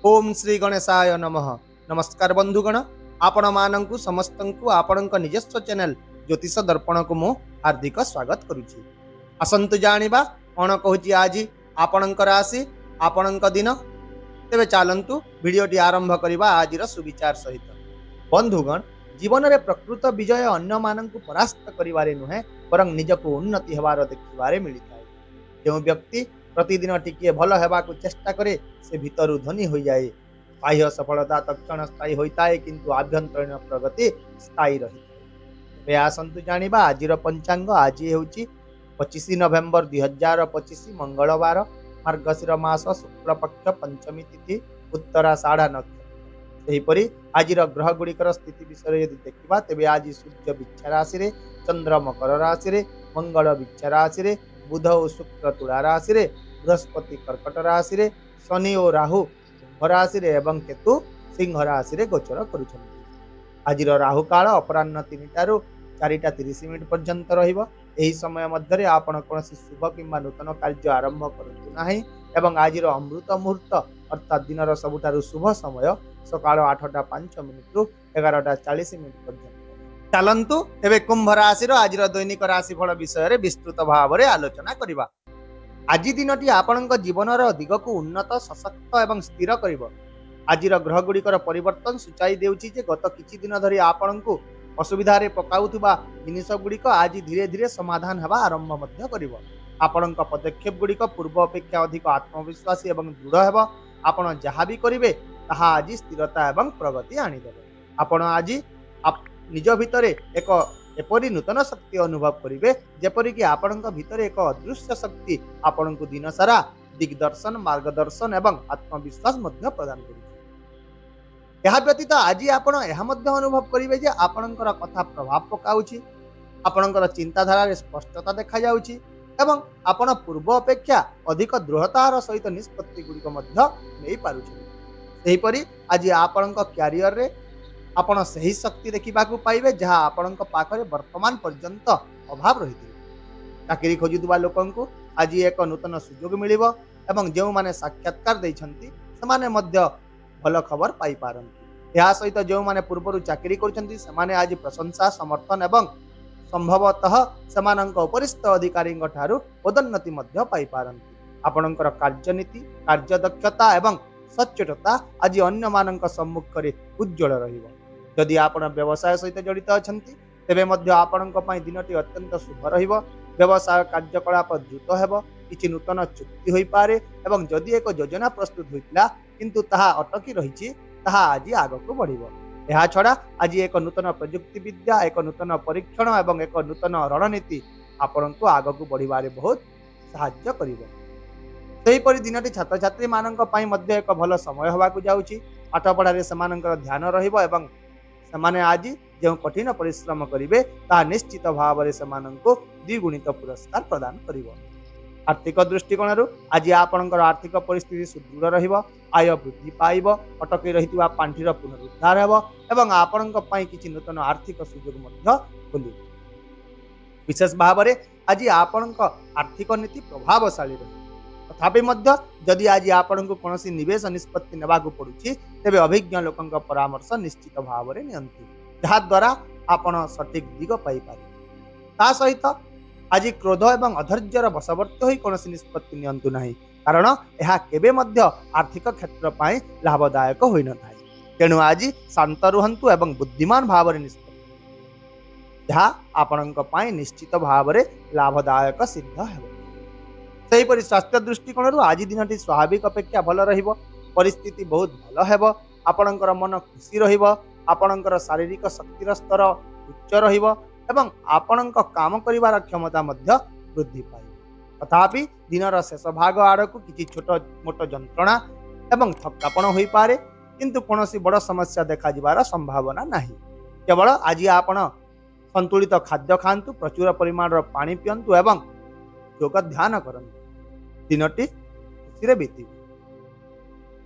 ओम श्री गणेशाय नमः। नमस्कार बंधुगण, आपण मानंकु समस्तंकु आपणक निजस्व चैनल ज्योतिष दर्पण को मु हार्दिक स्वागत करुछि। आसंतु जानिबा कोन कहूछि आज आपणक राशि आपणक दिन। तेबे चालंतु वीडियोटी आरंभ करिबा आजिर सुविचार सहित। बंधुगण, जीवन रे प्रकृत विजय अन्य मानंकु परास्त करिवारे नुहे बरं निजको उन्नति हेबार देखिबारे मिलिଥାଏ। जो व्यक्ति प्रतिदिन टिके भल हेबाकु चेष्टा करे से भितरु धनी हो जाए। बाह्य सफलता तक्षण स्थायी होता है किंतु आभ्यंतरीण प्रगति स्थायी रही है। आसंतु जानिबा आजिर पंचांग। आज हेउची 25 नवेम्बर 2025 मंगलवार, मार्गशीर मास शुक्ल पक्ष पंचमी तिथि, उत्तराषाढ़ नक्षत्र। सेहीपरि आजिर ग्रह गुड़िकर स्थिति विषय यदि देखिबा तेबे आज सूर्य वृक्ष राशि रे, चंद्र मकर राशि रे, मंगल वृक्ष राशि रे, बुध और शुक्र तुला राशि रे, बृहस्पति कर्कट राशि रे, शनि और राहु कुंभ राशि रे एवं केतु सिंह राशि रे गोचर करुछन्ति। आजिर राहु काल अपराह्न 3टारू 4:30 पर्यंत रहिबो। एही समय मध्यरे आपण कोनोसी शुभ किंबा नूतन कार्य आरंभ करतु नाही एवं आजिर अमृत मुहूर्त अर्थात दिनर सबुठारू शुभ समय सकाळ 8:05 रु 11:40 पर्यंत। चलंतु एबे कुंभ राशि आजिर दैनिक राशिफल विषय रे विस्तृत भाव रे आलोचना करिबा। आज दिनटी आपणक जीवनर दिगक उन्नत सशक्त एवं स्थिर करिबो। आजिर ग्रह गुड़िकर परिवर्तन सूचाई देउची जे गत किछि दिन धरि आपणकु असुविधा रे पकाउथुबा जिनिस गुड़िक आज धीरे धीरे समाधान हेबा आरंभ मध्य करिबो। आपणक पदक्षेप गुड़िक पूर्व अपेक्षा अधिक आत्मविश्वासी एवं दृढ़ हेबो। आपण जहा भी करिवे ताहा आज स्थिरता एवं प्रगति आनी देबे। आपण आज निज भितरे एक एपरी नूतन शक्ति अनुभव करिवे जेपरिक आपणक भितरे एक अदृश्य शक्ति आपणकु दिन सारा दिग्दर्शन मार्गदर्शन एवं आत्मविश्वास मध्य प्रदान करिवे। यह व्यतीत आज आपण यह मध्य अनुभव करिवे जे आपणकर कथा प्रभाव पकाउछि, आपणकर चिंताधारा रे स्पष्टता देखा जाउछि एवं आपण पूर्व अपेक्षा अधिक दृढ़तार सहित निष्पत्ति गुड़िक मध्य नै पारुछि। सेहीपरि आज आपणक क्यारियर रे आपण सही शक्ति देखिबाकू पाइबे जहाँ आपणक पाखरे वर्तमान पर्यंत अभाव रही। चाकरी खोजुवा लोकंकु आज एक नूतन सुजोग मिलिबो एवं जो माने साक्षात्कार दैछंती समाने मध्य भल खबर पाई पारंती। या सहित जो माने पूर्वरु चाकरी करछंती समाने आज प्रशंसा समर्थन एवं संभवतः समानंक उपरिस्थ अधिकारींक ठारू पदोन्नति मध्य पाई पारंती। आपणकर कार्यनीति कार्यदक्षता एवं सचेतता आज अन्य मानंक सम्मुख रे उज्जवल रहिबो। यदि आपण व्यवसाय सहित जड़ित अछंती तेबे मध्य आपणक पई दिनटी अत्यंत शुभ रहिबो। व्यवसाय कार्यकलाप द्रुत हेबो, किछि नूतन चुक्ति होई पारे एवं जदि एक योजना प्रस्तुत होइतिला किंतु ताहा अटकी रहिछि ताहा आज आगकु बढ़िबो। एहा छडा आज एक नूतन प्रयुक्ति विद्या एक नूतन परीक्षण एवं एक नूतन रणनीति आपणकु आगकु बढ़िबारे बहुत सहाय्य करिवो। सेहीपरि दिनटी छात्र छात्री मानक पई मध्य एक भल समय होबाकु जाउछि। पाठ पढ़ारे समानंकर ध्यान रहिबो एवं समाने आज जो कठिन परिश्रम करिवे ता निश्चित भाव रे समानंको द्विगुणित पुरस्कार प्रदान करिवो। आर्थिक दृष्टिकोणरू आज आपणकर आर्थिक परिस्थिति सुदृढ़ रहिबो, आय वृद्धि पाइबो, अटकी रहितबा पांठीर पुनरुद्धार हेबो एवं आपणक पई किछि नूतन आर्थिक सुयोग मध्य खोलिबो। विशेष भाव रे आज आपणक आर्थिक नीति प्रभावशाली रहिबो। तथापि मध्य जदि आज आपणकु कोनोसी निवेश निष्पत्ति नेबाकु पड़ुछि तेबे अभिज्ञ लोकंक परामर्श निश्चित भाव रे नियंतु, जहा द्वारा आपण सठिक दिग पाई पारे। ता सहित आज क्रोध एवं अधैर्यर वशवर्ती होई कोनोसी निष्पत्ति नियंतु नाही, कारण यह केबे मध्य आर्थिक क्षेत्र पाई लाभदायक होई न थाए। तेणु आज शांत रुहंतु एवं बुद्धिमान भाव रे निष्पत्ति जहा आपणक पाई निश्चित भाव रे लाभदायक सिद्ध हेबो। सेहीपरि स्वास्थ्य दृष्टिकोण आज दिनटी स्वाभाविक अपेक्षा भल रहिबो। परिस्थिति बहुत भल हेबो। आपणकर मन खुशी रहिबो, आपणकर शारीरिक शक्तिर स्तर उच्च रहिबो एवं आपणक काम करिवार क्षमता मध्य वृद्धि पाइबो। तथापि दिनर शेष भाग आड़कु किछि छोट मोट जंत्रणा एवं थकापण होई पारे किंतु कोनोसी बड़ समस्या देखा जिबार संभावना नाही। केवल आज आपण संतुलित खाद्य खांतु, प्रचुर परिमाणर पानी पियंतु एवं योग ध्यान करंतु। दिनटी खुशी बीती।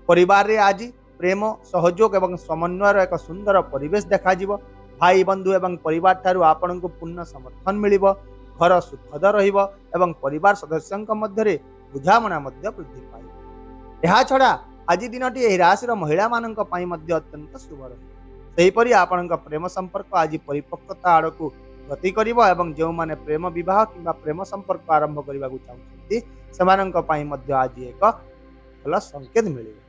परिवार रे आज प्रेम सहयोग एवं समन्वयर एक सुंदर परिवेश देखा जिवो। भाई बंधु एवं परिवार ठारू आपणकु पूर्ण समर्थन मिलिबो। घर सुखद रहिबो एवं परिवार सदस्यंक मध्यरे बुझामणा मध्य वृद्धि पाइबो। एहा छडा आज दिनटी एही राशि महिला मानक पई मध्य अत्यंत शुभ रही सेहीपरि आपणक प्रेम संपर्क आज परिपक्वता आड़कू गति करिवो एवं जो माने प्रेम विवाह किंबा प्रेम संपर्क आरंभ करने को चाहते सेमानंक पई मध्य आज एक भल संकेत मिलिबो।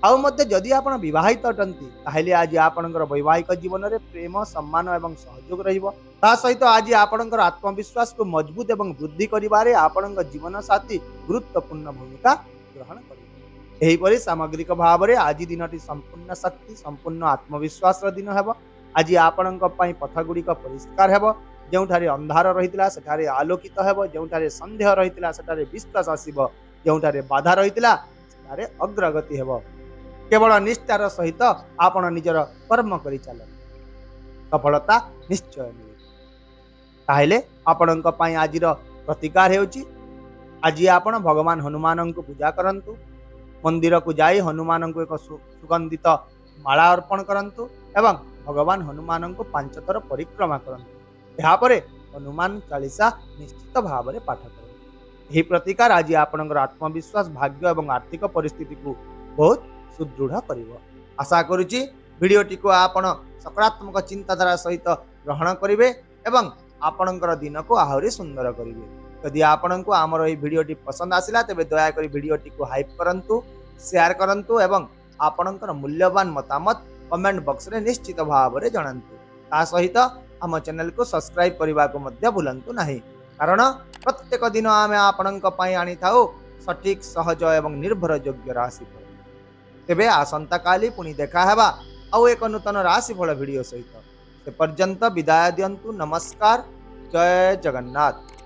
आउ मध्य जदि आपण विवाहित अटंती ताहेले आज आपणकर वैवाहिक जीवन में प्रेम सम्मान एवं सहयोग रहिबो। ता सहित आज आपणकर आत्मविश्वास को मजबूत एवं वृद्धि करिबारे आपणक जीवन साथी गुरुत्वपूर्ण भूमिका ग्रहण करिबो। एहीपरि सामग्रिक भाव में आज दिनटी संपूर्ण शक्ति संपूर्ण आत्मविश्वास दिन हेबो। आज आपणक पई पथ गुड़िक परिष्कार हेबो। जोठारे अंधार रहितला सेठारे आलोकित हेबो। जोठारे संदेह रहितला सेठारे विश्वास आसीबो। जोठारे बाधा रहितला सेठारे अग्रगति हेबो। केवल निष्ठार सहित आपण निजर कर्म करि चल सफलता निश्चय मिले। ताहेले आपणक पई आजिर प्रतिकार हेउची आज आपण भगवान हनुमान को पूजा करंतु। मंदिर को जाई हनुमान को एक सुगंधित माला अर्पण करंतु एवं भगवान हनुमान को 5 थर परिक्रमा करंतु। यापरे हनुमान चालीसा निश्चित भाव में पाठ करंतु। यही प्रतिकार आज आपणकर आत्मविश्वास भाग्य एवं आर्थिक परिस्थिति को बहुत सुदृढ़ करिवो। आशा करुची भिडियोटी को आपण सकारात्मक चिंताधारा सहित ग्रहण करिवे एवं आपणकर दिन को आहुरी सुंदर करिवे। यदि आपण को आमर ये भिडियोटी पसंद आसिला तेबे दया करी भिडियोटी को हाइप करंतु शेयर करंतु एवं आपणकर मूल्यवान मतामत कमेंट बॉक्स रे निश्चित भाव में जणांतु। ता सहित आम चैनल को सब्सक्राइब करने को मध्य भूलंतु नहीं कारण प्रत्येक दिन आमे आपणक पई आनी थाउ सठिक सहज एवं निर्भर योग्य राशिफल। तेबे आसंता काली पुणी देखा हेबा आउ एक नूतन राशिफल भिडियो सहित। से पर्यंत विदाय दियंतु। नमस्कार। जय जगन्नाथ।